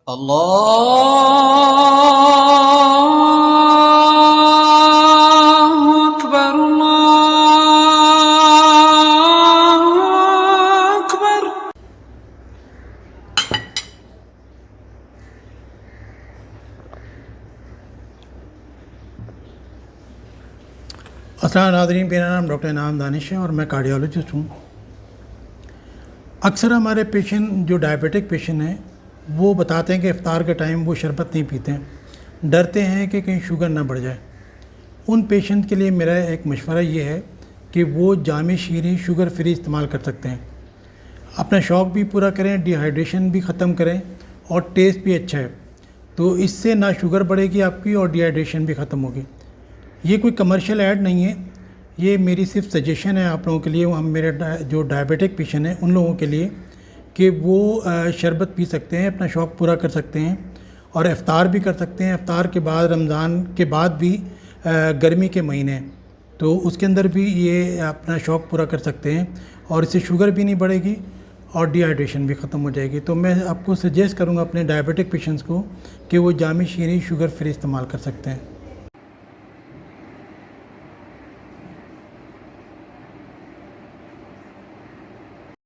अल्लाहु अकबर, अल्लाहु अकबर। अस्सलाम नाज़रीन, मेरा नाम डॉक्टर इनाम दानिश है और मैं कार्डियोलॉजिस्ट हूँ। अक्सर हमारे पेशेंट जो डायबिटिक पेशेंट हैं वो बताते हैं कि इफ़्तार के टाइम वो शरबत नहीं पीते हैं, डरते हैं कि कहीं शुगर ना बढ़ जाए। उन पेशेंट के लिए मेरा एक मशवरा ये है कि वो जामे शीरी शुगर फ्री इस्तेमाल कर सकते हैं। अपना शौक़ भी पूरा करें, डिहाइड्रेशन भी ख़त्म करें और टेस्ट भी अच्छा है, तो इससे ना शुगर बढ़ेगी आपकी और डिहाइड्रेशन भी ख़त्म होगी। ये कोई कमर्शियल ऐड नहीं है, ये मेरी सिर्फ सजेशन है आप लोगों के लिए, हम मेरे जो डायबिटिक पेशेंट हैं उन लोगों के लिए कि वो शरबत पी सकते हैं, अपना शौक़ पूरा कर सकते हैं और इफ़्तार भी कर सकते हैं। इफ़्तार के बाद रमज़ान के बाद भी गर्मी के महीने तो उसके अंदर भी ये अपना शौक़ पूरा कर सकते हैं और इससे शुगर भी नहीं बढ़ेगी और डिहाइड्रेशन भी ख़त्म हो जाएगी। तो मैं आपको सजेस्ट करूँगा अपने डायबिटिक पेशेंट्स को कि वो जामे शीरी शुगर फ्री इस्तेमाल कर सकते हैं।